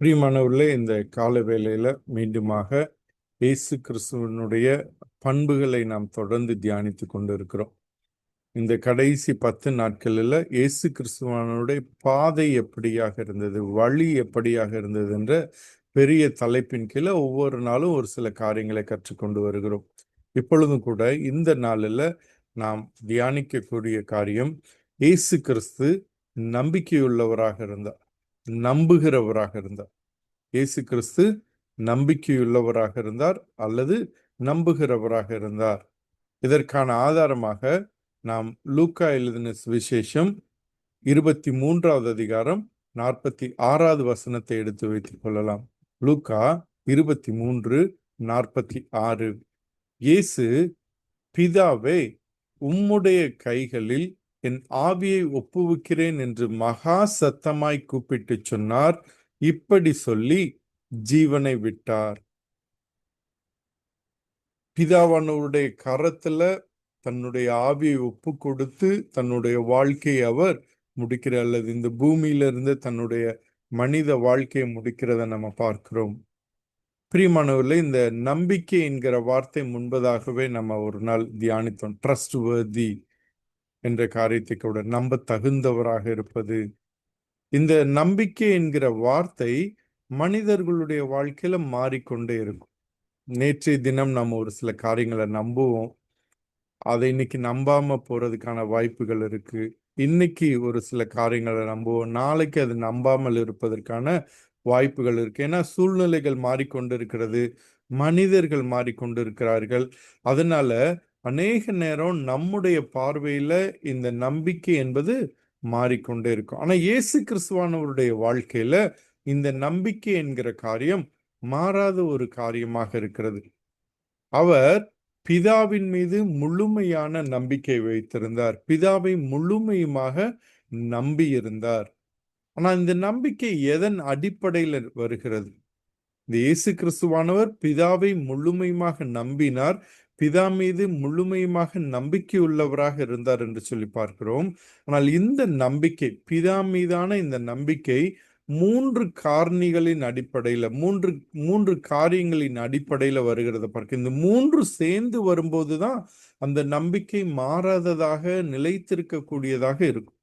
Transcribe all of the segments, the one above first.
பிரியமானவர்களே, இந்த கால வேளையில மீண்டுமாக இயேசு கிறிஸ்துவனுடைய பண்புகளை நாம் தொடர்ந்து தியானித்து கொண்டிருக்கிறோம். இந்த கடைசி 10 நாட்களில் இயேசு கிறிஸ்துவனுடைய பாதை எப்படியாக இருந்தது, வழி எப்படியாக இருந்தது என்ற பெரிய தலைப்பின் கீழே ஒவ்வொரு நாளும் ஒரு சில காரியங்களை கற்றுக்கொண்டு வருகிறோம். இப்பொழுதும் கூட இந்த நாளில் நாம் தியானிக்கக்கூடிய காரியம், இயேசு கிறிஸ்து நம்பிக்கையுள்ளவராக இருந்தார், நம்புகிறவராக இருந்தார். இயேசு கிறிஸ்து நம்பிக்கையுள்ளவராக இருந்தார் அல்லது நம்புகிறவராக இருந்தார். இதற்கான ஆதாரமாக நாம் லூக்கா எழுதின சுவிசேஷம் 23வது அதிகாரம் 46வது வசனத்தை எடுத்து வைத்துக் கொள்ளலாம். லூக்கா 23:46. இயேசு, பிதாவே, உம்முடைய கைகளில் என் ஆவியை ஒப்புவிக்கிறேன் என்று மகா சத்தமாய் கூப்பிட்டு சொன்னார். இப்படி சொல்லி ஜீவனை விட்டார். பிதாவானவருடைய கரத்துல தன்னுடைய ஆவியை ஒப்பு கொடுத்து தன்னுடைய வாழ்க்கையை அவர் முடிக்கிற, அல்லது இந்த பூமியிலிருந்து தன்னுடைய மனித வாழ்க்கையை முடிக்கிறத நம்ம பார்க்கிறோம். பிரியமானவர்களே, இந்த நம்பிக்கை என்கிற வார்த்தை முன்பதாகவே நம்ம ஒரு நாள் தியானித்தோம். ட்ரஸ்ட் வர்தி என்ற காரியத்தை கூட, நம்ப தகுந்தவராக இருப்பது. இந்த நம்பிக்கை என்கிற வார்த்தை மனிதர்களுடைய வாழ்க்கையில மாறிக்கொண்டே இருக்கும். நேற்றைய தினம் நம்ம ஒரு சில காரியங்களை நம்புவோம், அதை இன்னைக்கு நம்பாம போறதுக்கான வாய்ப்புகள் இருக்கு. இன்னைக்கு ஒரு சில காரியங்களை நம்புவோம், நாளைக்கு அது நம்பாமல் இருப்பதற்கான வாய்ப்புகள் இருக்கு. ஏன்னா சூழ்நிலைகள் மாறிக்கொண்டிருக்கிறது, மனிதர்கள் மாறிக்கொண்டிருக்கிறார்கள். அதனால அநேக நேரம் நம்முடைய பார்வையில இந்த நம்பிக்கை என்பது மாறிக்கொண்டே இருக்கும். ஆனா இயேசு கிறிஸ்துவானவருடைய வாழ்க்கையில இந்த நம்பிக்கை என்கிற காரியம் மாறாத ஒரு காரியமாக இருக்கிறது. அவர் பிதாவின் மீது முழுமையான நம்பிக்கை வைத்திருந்தார், பிதாவை முழுமையுமாக நம்பி இருந்தார். ஆனா இந்த நம்பிக்கை எதன் அடிப்படையில் வருகிறது? இந்த இயேசு கிறிஸ்துவானவர் பிதாவை முழுமையுமாக நம்பினார், பிதா மீது முழுமையுமாக நம்பிக்கை உள்ளவராக இருந்தார் என்று சொல்லி பார்க்கிறோம். ஆனால் இந்த நம்பிக்கை, பிதா மீதான இந்த நம்பிக்கை 3 காரணிகளின் அடிப்படையில், மூன்று காரியங்களின் அடிப்படையில் வருகிறத பார்க்க. இந்த 3 சேர்ந்து வரும்போதுதான் அந்த நம்பிக்கை மாறாததாக, நிலைத்திருக்கக்கூடியதாக இருக்கும்.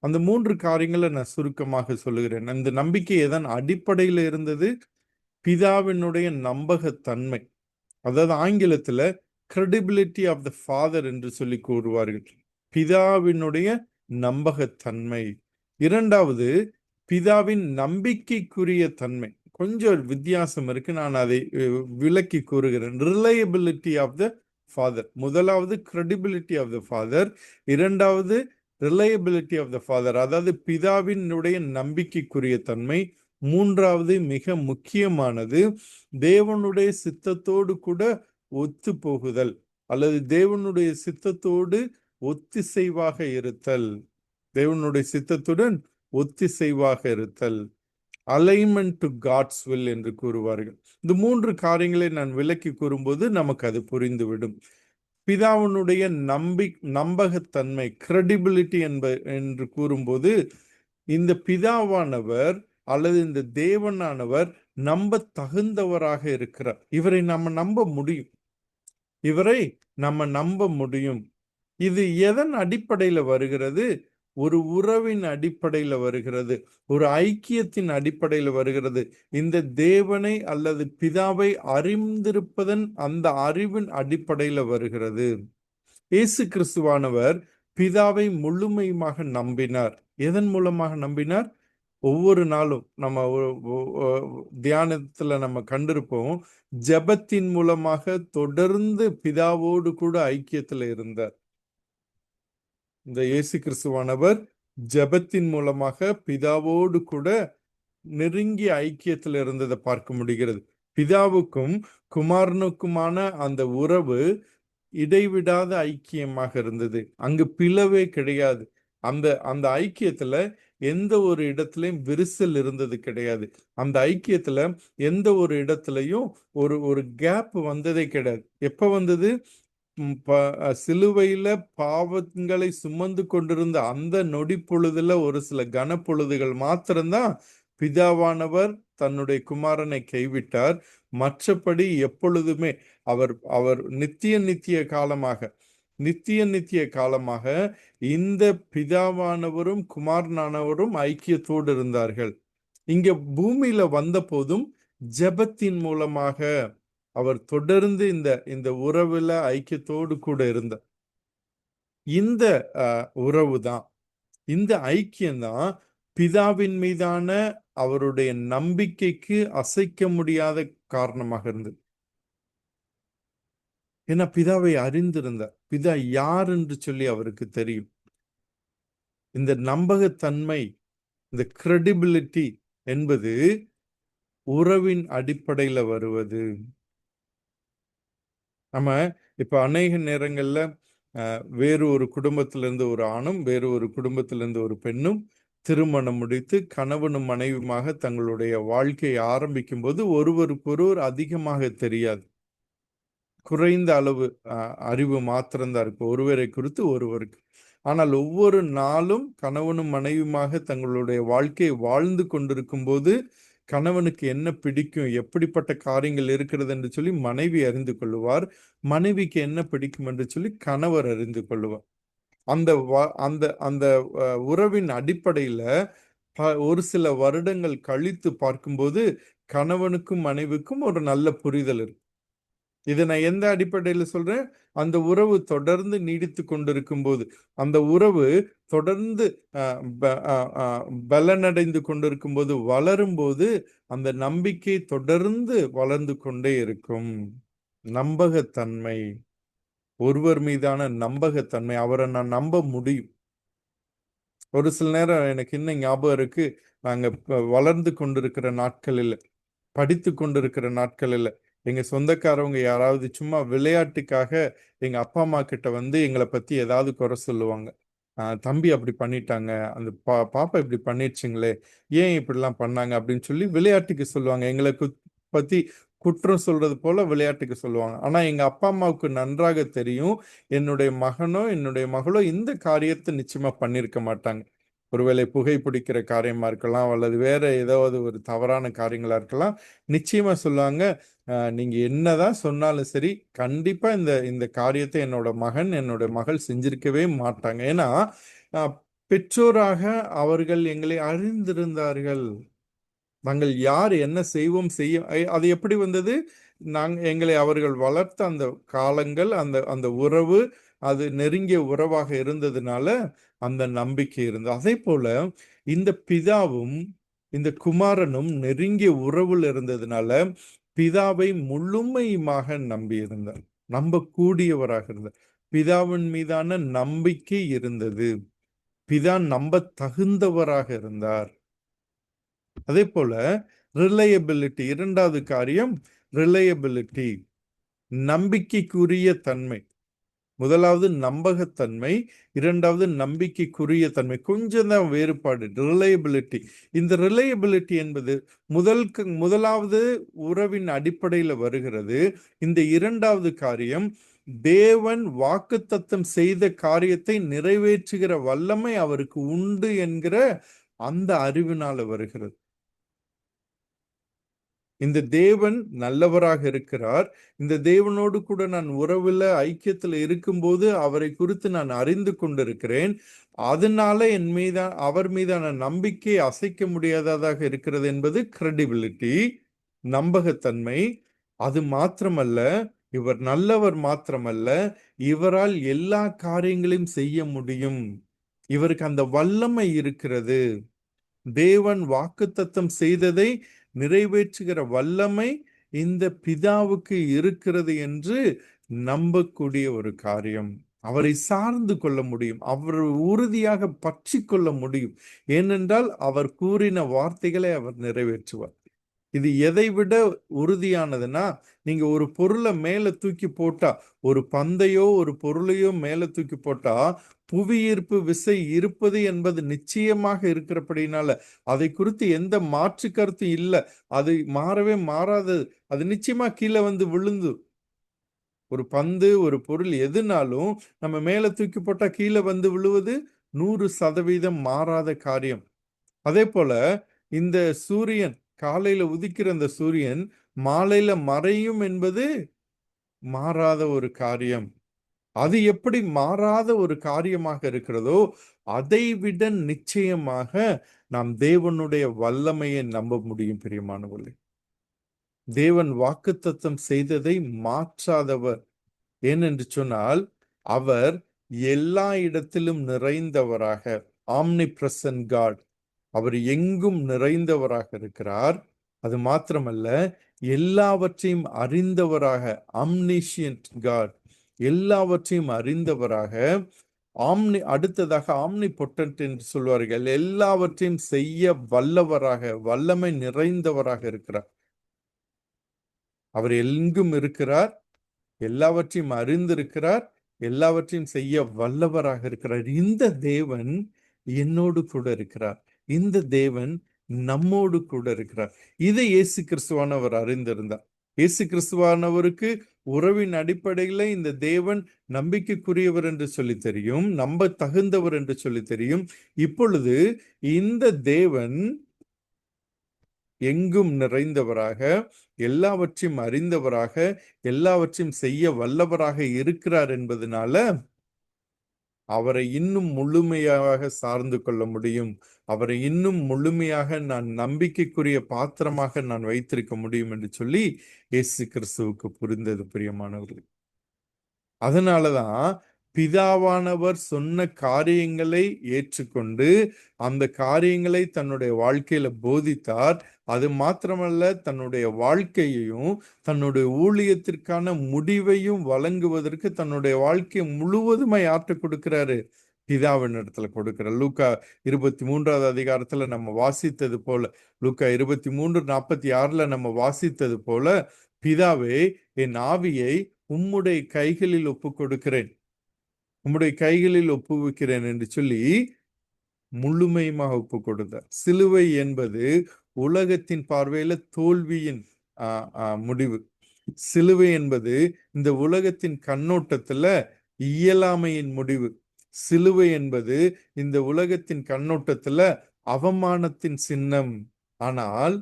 அந்த 3 காரியங்களை நான் சுருக்கமாக சொல்லுகிறேன். அந்த நம்பிக்கை எதன் அடிப்படையில் இருந்தது? பிதாவினுடைய நம்பகத்தன்மை, அதாவது ஆங்கிலத்துல credibility of the father என்று சொல்லி கூறுவார்கள். பிதாவினுடைய நம்பகத்தன்மை. இரண்டாவது, பிதாவின் நம்பிக்கைக்குரிய தன்மை. கொஞ்சம் வித்தியாசம் இருக்கு, நான் அதை விளக்கி கூறுகிறேன். Reliability of the father. முதலாவது credibility of the father, இரண்டாவது ரிலையபிலிட்டி ஆஃப் த ஃபாதர், அதாவது பிதாவினுடைய நம்பிக்கைக்குரிய தன்மை. மூன்றாவது மிக முக்கியமானது, தேவனுடைய சித்தத்தோடு கூட ஒத்து போகுதல், அல்லது தேவனுடைய சித்தத்தோடு ஒத்திசைவாக இருத்தல். தேவனுடைய சித்தத்துடன் ஒத்திசைவாக இருத்தல், அலைன்மெண்ட் டு காட்ஸ் வில் என்று கூறுவார்கள். இந்த 3 காரியங்களை நான் விளக்கி கூறும்போது நமக்கு அது புரிந்துவிடும். பிதாவினுடைய நம்பகத்தன்மை, கிரெடிபிலிட்டி என்று கூறும்போது, இந்த பிதாவானவர் அல்லது இந்த தேவனானவர் நம்ப தகுந்தவராக இருக்கிறார். இவரை நம்ம நம்ப முடியும், இவரை நம்ம நம்ப முடியும். இது எதன் அடிப்படையில் வருகிறது? ஒரு உறவின் அடிப்படையில் வருகிறது, ஒரு ஐக்கியத்தின் அடிப்படையில் வருகிறது. இந்த தேவனை அல்லது பிதாவை அறிந்திருப்பதன் அந்த அறிவின் அடிப்படையில் வருகிறது. இயேசு கிறிஸ்துவானவர் பிதாவை முழுமையுமாக நம்பினார். எதன் மூலமாக நம்பினார்? ஒவ்வொரு நாளும் நம்ம தியானத்துல நம்ம கண்டிருப்போம், ஜெபத்தின் மூலமாக தொடர்ந்து பிதாவோடு கூட ஐக்கியத்துல இருந்தார். இந்த இயேசு கிறிஸ்துவானவர் ஜெபத்தின் மூலமாக பிதாவோடு கூட நெருங்கிய ஐக்கியத்தில் இருந்ததை பார்க்க முடிகிறது. பிதாவுக்கும் குமாரனுக்குமான அந்த உறவு இடைவிடாத ஐக்கியமாக இருந்தது. அங்கு பிளவே கிடையாது. அந்த ஐக்கியத்துல எந்த ஒரு இடத்துலையும் விரிசல் இருந்தது கிடையாது. அந்த ஐக்கியத்துல எந்த ஒரு இடத்துலையும் ஒரு கேப் வந்ததே கிடையாது. எப்ப வந்தது? சிலுவையில பாவங்களை சுமந்து கொண்டிருந்த அந்த நொடி பொழுதுல ஒரு சில கனப்பொழுதுகள் மாத்திரம்தான் பிதாவானவர் தன்னுடைய குமாரனை கைவிட்டார். மற்றபடி எப்பொழுதுமே அவர் அவர் நித்திய காலமாக இந்த பிதாவானவரும் குமாரனானவரும் ஐக்கியத்தோடு இருந்தார்கள். இங்க பூமியில வந்த போதும் ஜெபத்தின் மூலமாக அவர் தொடர்ந்து இந்த இந்த உறவுல ஐக்கியத்தோடு கூட இருந்தார். இந்த உறவு தான், இந்த ஐக்கியம்தான் பிதாவின் மீதான அவருடைய நம்பிக்கைக்கு அசைக்க முடியாத காரணமாக இருந்தது. ஏன்னா பிதாவை அறிந்திருந்தார், பிதா யார் என்று சொல்லி அவருக்கு தெரியும். இந்த நம்பகத்தன்மை, இந்த கிரெடிபிலிட்டி என்பது உறவின் அடிப்படையில வருவது. நம்ம இப்ப அநேக நேரங்கள்ல வேறு ஒரு குடும்பத்திலிருந்து ஒரு ஆணும் வேறு ஒரு குடும்பத்திலிருந்து ஒரு பெண்ணும் திருமணம் முடித்து கணவனும் மனைவியுமாக தங்களுடைய வாழ்க்கையை ஆரம்பிக்கும் போது ஒருவருக்கொருவர் அதிகமாக தெரியாது. குறைந்த அளவு அறிவு மாத்திரம்தான் இருக்கு ஒருவரை குறித்து ஒருவருக்கு. ஆனால் ஒவ்வொரு நாளும் கணவனும் மனைவியுமாக தங்களுடைய வாழ்க்கையை வாழ்ந்து கொண்டிருக்கும் போது கணவனுக்கு என்ன பிடிக்கும், எப்படிப்பட்ட காரியங்கள் இருக்கிறது என்று சொல்லி மனைவி அறிந்து கொள்ளுவார். மனைவிக்கு என்ன பிடிக்கும் என்று சொல்லி கணவர் அறிந்து கொள்ளுவார். அந்த அந்த அந்த உறவின் அடிப்படையில ஒரு சில வருடங்கள் கழித்து பார்க்கும்போது கணவனுக்கும் மனைவிக்கும் ஒரு நல்ல புரிதல் இருக்கு. இதை நான் எந்த அடிப்படையில் சொல்றேன்? அந்த உறவு தொடர்ந்து நீடித்து கொண்டிருக்கும் போது, அந்த உறவு தொடர்ந்து பலனடைந்து கொண்டிருக்கும் போது, வளரும் போது அந்த நம்பிக்கை தொடர்ந்து வளர்ந்து கொண்டே இருக்கும். நம்பகத்தன்மை, ஒருவர் மீதான நம்பகத்தன்மை, அவரை நான் நம்ப முடியும். ஒரு சில நேரம் எனக்கு இன்னும் ஞாபகம் இருக்கு, நாங்க வளர்ந்து கொண்டிருக்கிற நாட்களில், படித்து கொண்டிருக்கிற நாட்களில் எங்க சொந்தக்காரவங்க யாராவது சும்மா விளையாட்டுக்காக எங்க அப்பா அம்மா கிட்ட வந்து எங்களை பத்தி ஏதாவது குறை சொல்லுவாங்க. தம்பி அப்படி பண்ணிட்டாங்க, அந்த பாப்பா இப்படி பண்ணிடுச்சுங்களே, ஏன் இப்படிலாம் பண்ணாங்க அப்படின்னு சொல்லி விளையாட்டுக்கு சொல்லுவாங்க. எங்களை பத்தி குற்றம் சொல்றது போல விளையாட்டுக்கு சொல்லுவாங்க. ஆனா எங்க அப்பா அம்மாவுக்கு நன்றாக தெரியும், என்னுடைய மகனோ என்னுடைய மகளோ இந்த காரியத்தை நிச்சயமா பண்ணியிருக்க மாட்டாங்க. ஒருவேளை புகை பிடிக்கிற காரியமா இருக்கலாம், அல்லது வேற ஏதாவது ஒரு தவறான காரியங்களா இருக்கலாம். நிச்சயமா சொல்லுவாங்க, நீங்க என்னதான் சொன்னாலும் சரி, கண்டிப்பா இந்த இந்த காரியத்தை என்னோட மகன் என்னோட மகள் செஞ்சிருக்கவே மாட்டாங்க. ஏன்னா பெற்றோராக அவர்கள் எங்களை அறிந்திருந்தார்கள். நாங்கள் யார் என்ன செய்வோம் செய்ய அது எப்படி வந்தது? எங்களை அவர்கள் வளர்த்த அந்த காலங்கள், அந்த அந்த உறவு, அது நெருங்கிய உறவாக இருந்ததுனால அந்த நம்பிக்கை இருந்தது. அதே போல இந்த பிதாவும் இந்த குமாரனும் நெருங்கிய உறவில் இருந்ததுனால பிதாவை முழுமையுமாக நம்பி இருந்தார், நம்பக்கூடியவராக இருந்தார். பிதாவின் மீதான நம்பிக்கை இருந்தது, பிதா நம்ப தகுந்தவராக இருந்தார். அதே போல ரிலையபிலிட்டி, இரண்டாவது காரியம் ரிலையபிலிட்டி, நம்பிக்கைக்குரிய தன்மை. முதலாவது நம்பகத்தன்மை, இரண்டாவது நம்பிக்கைக்குரிய தன்மை. கொஞ்சம் தான் வேறுபாடு. ரிலையபிலிட்டி, இந்த ரிலையபிலிட்டி என்பது முதலாவது உறவின் அடிப்படையில் வருகிறது. இந்த இரண்டாவது காரியம் தேவன் வாக்குத்தத்தம் செய்த காரியத்தை நிறைவேற்றுகிற வல்லமை அவருக்கு உண்டு என்கிற அந்த அறிவினால வருகிறது. இந்த தேவன் நல்லவராக இருக்கிறார், இந்த தேவனோடு கூட நான் உறவுல ஐக்கியத்துல இருக்கும்போது அவரை குறித்து நான் அறிந்து கொண்டிருக்கிறேன், அதனால அவர் மீதான நம்பிக்கை அசைக்க முடியாததாக இருக்கிறது என்பது கிரெடிபிலிட்டி, நம்பகத்தன்மை. அது மாத்திரமல்ல, இவர் நல்லவர் மாத்திரமல்ல, இவரால் எல்லா காரியங்களையும் செய்ய முடியும், இவருக்கு அந்த வல்லமை இருக்கிறது. தேவன் வாக்குத்தத்தம் செய்ததை நிறைவேற்றுகிற வல்லமை இந்த பிதாவுக்கு இருக்கிறது என்று நம்பக்கூடிய ஒரு காரியம். அவரை சார்ந்து கொள்ள முடியும், அவர் உறுதியாக பற்றி கொள்ள முடியும். ஏனென்றால் அவர் கூறின வார்த்தைகளை அவர் நிறைவேற்றுவார். இது எதை விட உறுதியானதுன்னா, நீங்க ஒரு பொருளை மேல தூக்கி போட்டா, ஒரு பந்தையோ ஒரு பொருளையோ மேல தூக்கி போட்டா புவியீர்ப்பு விசை இருப்பது என்பது நிச்சயமாக இருக்கிறபடினால அதை குறித்து எந்த மாற்று கருத்தும் இல்லை, அது மாறவே மாறாதது, அது நிச்சயமா கீழே வந்து விழுந்து. ஒரு பந்து ஒரு பொருள் எதுனாலும் நம்ம மேல தூக்கி போட்டா கீழே வந்து விழுவது 100% மாறாத காரியம். அதே போல இந்த சூரியன் காலையில உதிக்கிற அந்த சூரியன் மாலையில மறையும் என்பது மாறாத ஒரு காரியம். அது எப்படி மாறாத ஒரு காரியமாக இருக்கிறதோ, அதை விட நிச்சயமாக நாம் தேவனுடைய வல்லமையை நம்ப முடியும் பிரியமானவர்களே. தேவன் வாக்குத்தத்தம் செய்ததை மாற்றாதவர். ஏனென்று சொன்னால், அவர் எல்லா இடத்திலும் நிறைந்தவராக, ஆம்னி பிரசன்ட் காட், அவர் எங்கும் நிறைந்தவராக இருக்கிறார். அது மாத்திரமல்ல, எல்லாவற்றையும் அறிந்தவராக, ஆம்னிஷியன்ட் காட், எல்லாவற்றையும் அறிந்தவராக, அடுத்ததாக ஆம்னி பொட்டன்ட் என்று சொல்வார்கள், எல்லாவற்றையும் செய்ய வல்லவராக, வல்லமை நிறைந்தவராக இருக்கிறார். அவர் எங்கும் இருக்கிறார், எல்லாவற்றையும் அறிந்திருக்கிறார், எல்லாவற்றையும் செய்ய வல்லவராக இருக்கிறார். இந்த தேவன் என்னோடு கூட இருக்கிறார். இந்த தேவன் நம்மோடு கூட இருக்கிறார். இதை இயேசு கிறிஸ்துவானவர் அறிந்திருந்தார். இயேசு கிறிஸ்துவானவருக்கு உறவின் அடிப்படையில இந்த தேவன் நம்பிக்கைக்குரியவர் என்று சொல்லி தெரியும், நம்ப தகுந்தவர் என்று சொல்லி தெரியும். இப்பொழுது இந்த தேவன் எங்கும் நிறைந்தவராக, எல்லாவற்றையும் அறிந்தவராக, எல்லாவற்றையும் செய்ய வல்லவராக இருக்கிறார் என்பதனால அவரை இன்னும் முழுமையாக சார்ந்து கொள்ள முடியும். அவரை இன்னும் முழுமையாக நான் நம்பிக்கைக்குரிய பாத்திரமாக நான் வைத்திருக்க முடியும் என்று சொல்லி இயேசு கிறிஸ்துவுக்கு புரிந்தது பிரியமானவர்கள். அதனாலதான் பிதாவானவர் சொன்ன காரியங்களை ஏற்றுக்கொண்டு அந்த காரியங்களை தன்னுடைய வாழ்க்கையில போதித்தார். அது மாத்திரமல்ல, தன்னுடைய வாழ்க்கையையும் தன்னுடைய ஊழியத்திற்கான முடிவையும் வழங்குவதற்கு தன்னுடைய வாழ்க்கையை முழுவதுமாய் யார்கிட்ட கொடுக்கிறாரு? பிதாவின் இடத்துல கொடுக்கிறார். லூக்கா 23வது அதிகாரத்துல நம்ம வாசித்தது போல, லூக்கா 23:46 நம்ம வாசித்தது போல, பிதாவே, என் ஆவியை உம்முடைய கைகளில் ஒப்பு கொடுக்கிறேன், உம்முடைய கைகளில் ஒப்புவிக்கிறேன் என்று சொல்லி முழுமையுமாக ஒப்பு கொடுத்தார். சிலுவை என்பது உலகத்தின் பார்வையில தோல்வியின் முடிவு. சிலுவை என்பது இந்த உலகத்தின் கண்ணோட்டத்துல இயலாமையின் முடிவு. சிலுவை என்பது இந்த உலகத்தின் கண்ணோட்டத்துல அவமானத்தின் சின்னம். ஆனால்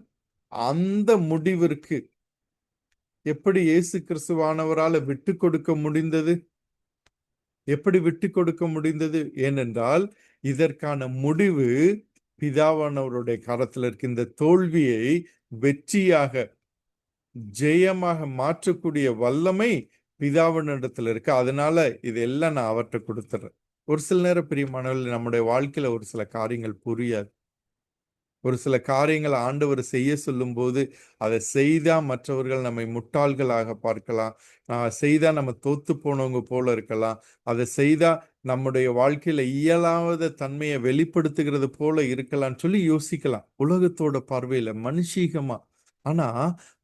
அந்த முடிவிற்கு எப்படி இயேசு கிறிஸ்துவானவரால விட்டு கொடுக்க முடிந்தது? எப்படி விட்டு கொடுக்க முடிந்தது? ஏனென்றால் இதற்கான முடிவு பிதாவானவருடைய கரத்தில் இருக்கு. இந்த தோல்வியை வெற்றியாக, ஜெயமாக மாற்றக்கூடிய வல்லமை பிதாவினிடத்துல இருக்கு. அதனால இதெல்லாம் நான் அவர்கிட்ட கொடுத்துறேன். ஒரு சில நேரம் பிரியமானவர்கள், நம்முடைய வாழ்க்கையில ஒரு சில காரியங்கள் புரியாது. ஒரு சில காரியங்களை ஆண்டவர் செய்ய சொல்லும் போது அதை செய்தா மற்றவர்கள் நம்மை முட்டாள்களாக பார்க்கலாம், செய்தா நம்ம தோத்து போனவங்க போல இருக்கலாம், அதை செய்தா நம்முடைய வாழ்க்கையில இயலாத தன்மையை வெளிப்படுத்துகிறது போல இருக்கலாம்னு சொல்லி யோசிக்கலாம் உலகத்தோட பார்வையில, மனுஷீகமா. ஆனா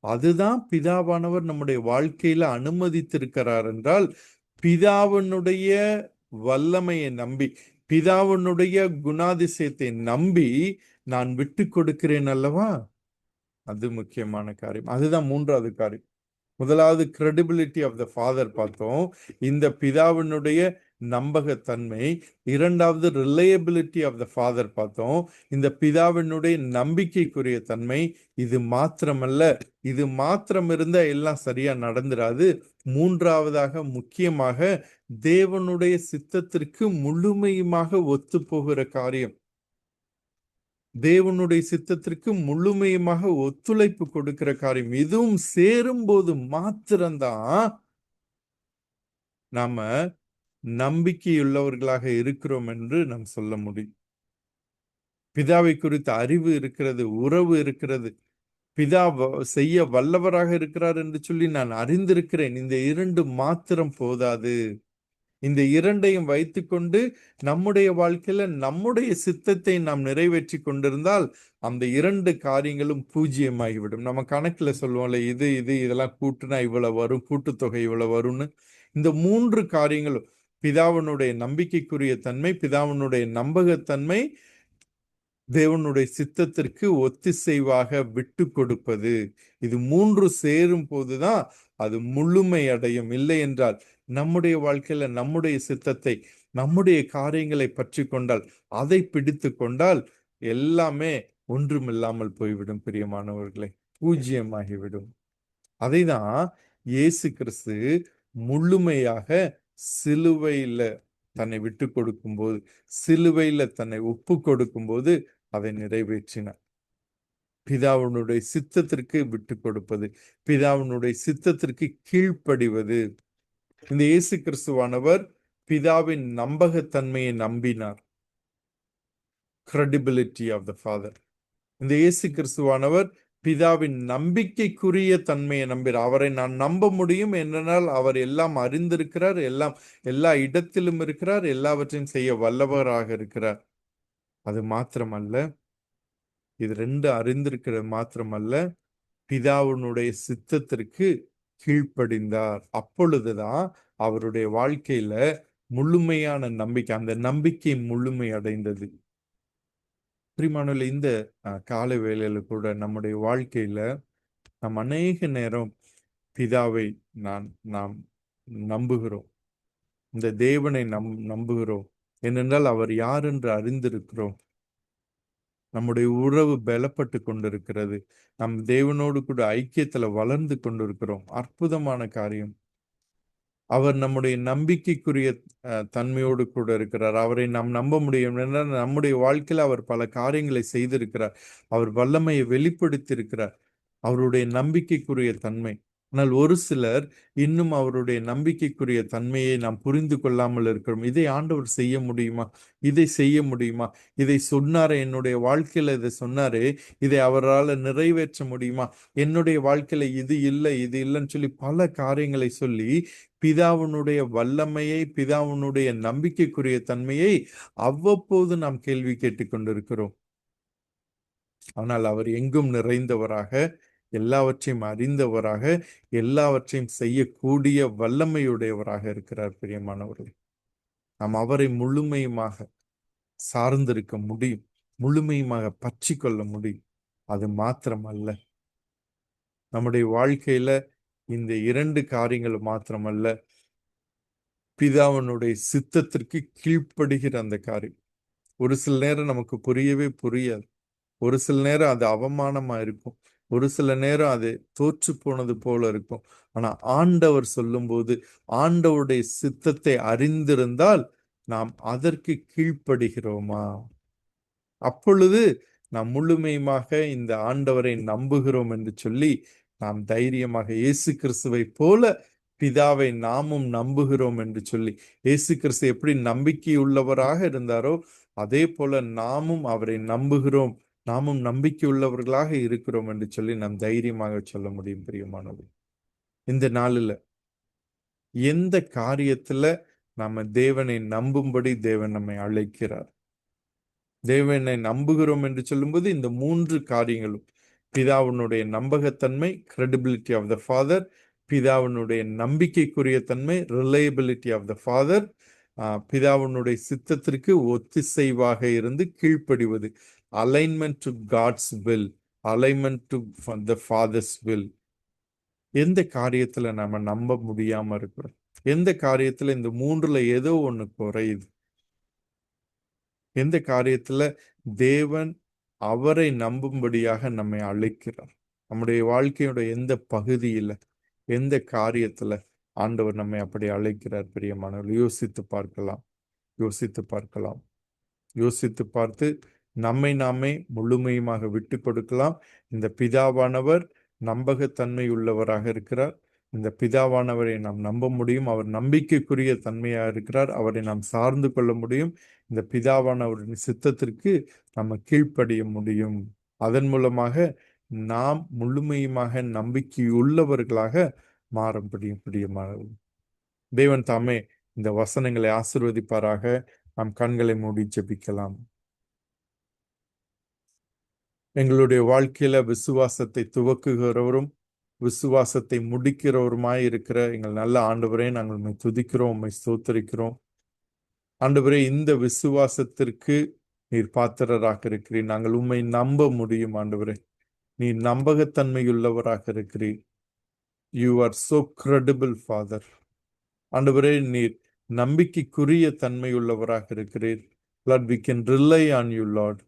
அதுதான் பிதாவானவர் நம்முடைய வாழ்க்கையில அனுமதித்திருக்கிறார் என்றால், பிதாவினுடைய வல்லமையை நம்பி, பிதாவினுடைய குணாதிசயத்தை நம்பி நான் விட்டு கொடுக்கிறேன் அல்லவா? அது முக்கியமான காரியம். அதுதான் மூன்றாவது காரியம். முதலாவது கிரெடிபிலிட்டி ஆஃப் த ஃபாதர் பார்த்தோம், இந்த பிதாவினுடைய நம்பகத்தன்மை. இரண்டாவது ரிலையபிலிட்டி ஆஃப் த ஃபாதர் பார்த்தோம், இந்த பிதாவினுடைய நம்பிக்கைக்குரிய தன்மை. இது மாத்திரமல்ல, இது மாத்திரம் இருந்தா எல்லாம் சரியா நடந்துராது. மூன்றாவதாக முக்கியமாக தேவனுடைய சித்தத்திற்கு முழுமையுமாக ஒத்து போகிற காரியம். தேவனுடைய சித்தத்திற்கு முழுமையுமாக ஒத்துழைப்பு கொடுக்கிற காரியம். இதுவும் சேரும் போது மாத்திரம்தான் நாம நம்பிக்கையுள்ளவர்களாக இருக்கிறோம் என்று நாம் சொல்ல முடியும். பிதாவை குறித்த அறிவு இருக்கிறது, உறவு இருக்கிறது, பிதா செய்ய வல்லவராக இருக்கிறார் என்று சொல்லி நான் அறிந்திருக்கிறேன். இந்த இரண்டு மாத்திரம் போதாது. இந்த இரண்டையும் வைத்துக்கொண்டு நம்முடைய வாழ்க்கையில நம்முடைய சித்தத்தை நாம் நிறைவேற்றி கொண்டிருந்தால் அந்த இரண்டு காரியங்களும் பூஜ்ஜியமாகிவிடும். நம்ம கணக்குல சொல்லுவோம்ல, இதெல்லாம் கூட்டுனா இவ்வளவு வரும், கூட்டுத்தொகை இவ்வளவு வரும்னு. இந்த மூன்று காரியங்களும், பிதாவினுடைய நம்பிக்கைக்குரிய தன்மை, பிதாவினுடைய நம்பகத்தன்மை, தேவனுடைய சித்தத்திற்கு ஒத்திசைவாக விட்டு கொடுப்பது, இது மூன்று சேரும் போதுதான் அது முழுமை அடையும். இல்லை என்றால் நம்முடைய வாழ்க்கையில நம்முடைய சித்தத்தை, நம்முடைய காரியங்களை பற்றி கொண்டால், அதை பிடித்து கொண்டால் எல்லாமே ஒன்றுமில்லாமல் போய்விடும் பிரியமானவர்களே, பூஜ்யமாகிவிடும். அதைதான் இயேசு கிறிஸ்து முழுமையாக சிலுவையில தன்னை விட்டு கொடுக்கும்போது, சிலுவையில தன்னை ஒப்பு கொடுக்கும்போது அதை நிறைவேற்றினார். பிதாவினுடைய சித்தத்திற்கு விட்டு கொடுப்பது, பிதாவினுடைய சித்தத்திற்கு கீழ்ப்படிவது. இந்த இயேசு கிறிஸ்துவானவர் பிதாவின் நம்பகத்தன்மையை நம்பினார். credibility of the father. இந்த இயேசு கிறிஸ்துவானவர் பிதாவின் நம்பிக்கைக்குரிய தன்மையை நம்பினார். அவரை நான் நம்ப முடியும் என்றால் அவர் எல்லாம் அறிந்திருக்கிறார், எல்லா இடத்திலும் இருக்கிறார், எல்லாவற்றையும் செய்ய வல்லவராக இருக்கிறார். அது மாத்திரமல்ல, இது ரெண்டு அறிந்திருக்கிறது மாத்திரமல்ல, பிதாவினுடைய சித்தத்திற்கு கீழ்ப்படிந்தார். அப்பொழுதுதான் அவருடைய வாழ்க்கையில முழுமையான நம்பிக்கை, அந்த நம்பிக்கை முழுமை அடைந்தது. பிரியமானவர்களே, இந்த காலை வேளையில கூட நம்முடைய வாழ்க்கையில நாம் அநேக நேரம் பிதாவை நாம் நம்புகிறோம், இந்த தேவனை நம்புகிறோம். ஏனென்றால் அவர் யார் என்று அறிந்திருக்கிறோம். நம்முடைய உறவு பலப்பட்டு கொண்டிருக்கிறது. நம் தேவனோடு கூட ஐக்கியத்துல வளர்ந்து கொண்டிருக்கிறோம். அற்புதமான காரியம். அவர் நம்முடைய நம்பிக்கைக்குரிய தன்மையோடு கூட இருக்கிறார். அவரை நாம் நம்ப முடியும் என்றால் நம்முடைய வாழ்க்கையில் அவர் பல காரியங்களை செய்திருக்கிறார். அவர் வல்லமையை வெளிப்படுத்தி இருக்கிறார். அவருடைய நம்பிக்கைக்குரிய தன்மை. ஆனால் ஒரு சிலர் இன்னும் அவருடைய நம்பிக்கைக்குரிய தன்மையை நாம் புரிந்து கொள்ளாமல் இருக்கிறோம். இதை ஆண்டவர் செய்ய முடியுமா, இதை செய்ய முடியுமா, இதை சொன்னாரே, என்னுடைய வாழ்க்கையில இதை சொன்னாரே, இதை அவரால் நிறைவேற்ற முடியுமா, என்னுடைய வாழ்க்கையில இது இல்லை இது இல்லைன்னு சொல்லி பல காரியங்களை சொல்லி பிதாவினுடைய வல்லமையை, பிதாவினுடைய நம்பிக்கைக்குரிய தன்மையை அவ்வப்போது நாம் கேள்வி கேட்டுக்கொண்டிருக்கிறோம். ஆனால் அவர் எங்கும் நிறைந்தவராக, எல்லாவற்றையும் அறிந்தவராக, எல்லாவற்றையும் செய்யக்கூடிய வல்லமையுடையவராக இருக்கிறார். பிரியமானவர்கள், நாம் அவரை முழுமையுமாக சார்ந்திருக்க முடியும், முழுமையுமாக பற்றி கொள்ள முடியும். அது மாத்திரமல்ல, நம்முடைய வாழ்க்கையில இந்த இரண்டு காரியங்கள் மாத்திரமல்ல, பிதாவினுடைய சித்தத்திற்கு கீழ்ப்படுகிற அந்த காரியம் ஒரு சில நேரம் நமக்கு புரியவே புரியாது. ஒரு சில நேரம் அது அவமானமா இருக்கும், ஒரு சில நேரம் அது தோற்று போனது போல இருக்கும். ஆனா ஆண்டவர் சொல்லும்போது, ஆண்டவருடைய சித்தத்தை அறிந்திருந்தால் நாம் அதற்கு கீழ்ப்படுகிறோமா, அப்பொழுது நாம் முழுமையுமாக இந்த ஆண்டவரை நம்புகிறோம் என்று சொல்லி நாம் தைரியமாக இயேசு கிறிஸ்துவை போல பிதாவை நாமும் நம்புகிறோம் என்று சொல்லி, இயேசு கிறிஸ்து எப்படி நம்பிக்கை உள்ளவராக இருந்தாரோ அதே போல நாமும் அவரை நம்புகிறோம், நாமும் நம்பிக்கை உள்ளவர்களாக இருக்கிறோம் என்று சொல்லி நாம் தைரியமாக சொல்ல முடியும். பிரியமானது, இந்த நாளில் எந்த காரியத்துல நாம தேவனை நம்பும்படி தேவன் நம்மை அழைக்கிறார்? தேவனை நம்புகிறோம் என்று சொல்லும்போது இந்த மூன்று காரியங்களும், பிதாவினுடைய நம்பகத்தன்மை, credibility of the father, பிதாவினுடைய நம்பிக்கைக்குரிய தன்மை, reliability of the father, பிதாவினுடைய சித்தத்திற்கு ஒத்திசைவாக இருந்து கீழ்ப்படிவது, alignment to God's will, alignment to the father's will. எந்த காரியத்துல நாம நம்ப முடியாம இருக்கிறோம்? எந்த காரியத்துல இந்த மூன்றுல ஏதோ ஒண்ணு குறையுது? எந்த காரியத்துல தேவன் அவரை நம்பும்படியாக நம்மை அழைக்கிறார்? நம்முடைய வாழ்க்கையோட எந்த பகுதியில, எந்த காரியத்துல ஆண்டவர் நம்மை அப்படி அழைக்கிறார்? பிரியமானவர்கள், யோசித்து பார்க்கலாம், யோசித்து பார்க்கலாம். யோசித்து பார்த்து நம்மை நாமே முழுமையுமாக விட்டு கொடுக்கலாம். இந்த பிதாவானவர் நம்பகத்தன்மை உள்ளவராக இருக்கிறார். இந்த பிதாவானவரை நாம் நம்ப முடியும். அவர் நம்பிக்கைக்குரிய தன்மையாக இருக்கிறார். அவரை நாம் சார்ந்து கொள்ள முடியும். இந்த பிதாவானவரின் சித்தத்திற்கு நம்ம கீழ்ப்படிய முடியும். அதன் மூலமாக நாம் முழுமையுமாக நம்பிக்கையுள்ளவர்களாக மாற முடியும். பிரியமானவர்கள், தேவன் தாமே இந்த வசனங்களை ஆசீர்வதிப்பாராக. நாம் கண்களை மூடி ஜெபிக்கலாம். எங்களுடைய வாழ்க்கையில விசுவாசத்தை துவக்குகிறவரும் விசுவாசத்தை முடிக்கிறவருமாய் இருக்கிற எங்கள் நல்ல ஆண்டவரே, நாங்கள் உம்மை துதிக்கிறோம், உம்மை ஸ்தோத்திரிக்கிறோம். ஆண்டவரே, இந்த விசுவாசத்திற்கு நீர் பாத்திரராக இருக்கிறீர். நாங்கள் உம்மை நம்ப முடியும். ஆண்டவரே, நீர் நம்பகத்தன்மையுள்ளவராக இருக்கிறீர். You are so credible father. ஆண்டவரே, நீர் நம்பிக்கைக்குரிய தன்மையுள்ளவராக இருக்கிறீர். Lord, we can rely on you, Lord.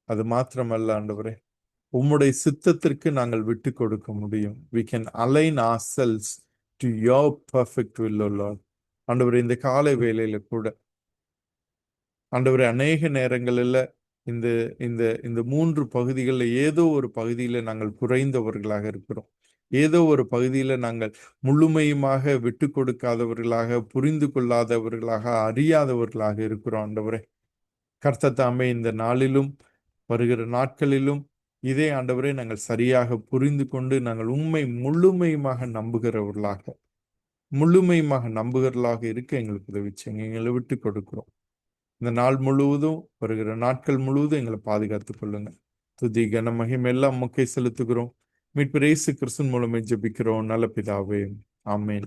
அது மாத்திரமல்ல ஆண்டவரே, உம்முடைய சித்தத்திற்கு நாங்கள் விட்டு கொடுக்க முடியும். We can align ourselves to your perfect will, O Lord. ஆண்டவரே, இந்த காலை வேளையில கூட ஆண்டவரே, அநேக நேரங்களில் இந்த இந்த இந்த 3 பகுதிகளில் ஏதோ ஒரு பகுதியில் நாங்கள் குறைந்தவர்களாக இருக்கிறோம். ஏதோ ஒரு பகுதியில் நாங்கள் முழுமையுமாக விட்டு கொடுக்காதவர்களாக, புரிந்து கொள்ளாதவர்களாக, அறியாதவர்களாக இருக்கிறோம் ஆண்டவரே. கர்த்தர் தாமே இந்த நாளிலும் வருகிற நாட்களிலும் இதே ஆண்டவரே நாங்கள் சரியாக புரிந்து கொண்டு நாங்கள் உண்மை முழுமையுமாக நம்புகிறவர்களாக இருக்க எங்களுக்கு உதவி செய்யுங்க. எங்களை விட்டு கொடுக்கிறோம். இந்த நாள் முழுவதும், வருகிற நாட்கள் முழுவதும் எங்களை பாதுகாத்துக் கொள்ளுங்க. துதி கன மகிமை எல்லாம் உமக்கே செலுத்துகிறோம். மீட்பர் இயேசு கிறிஸ்துவின் மூலமே ஜெபிக்கிறோம் நல்ல பிதாவே, ஆமென்.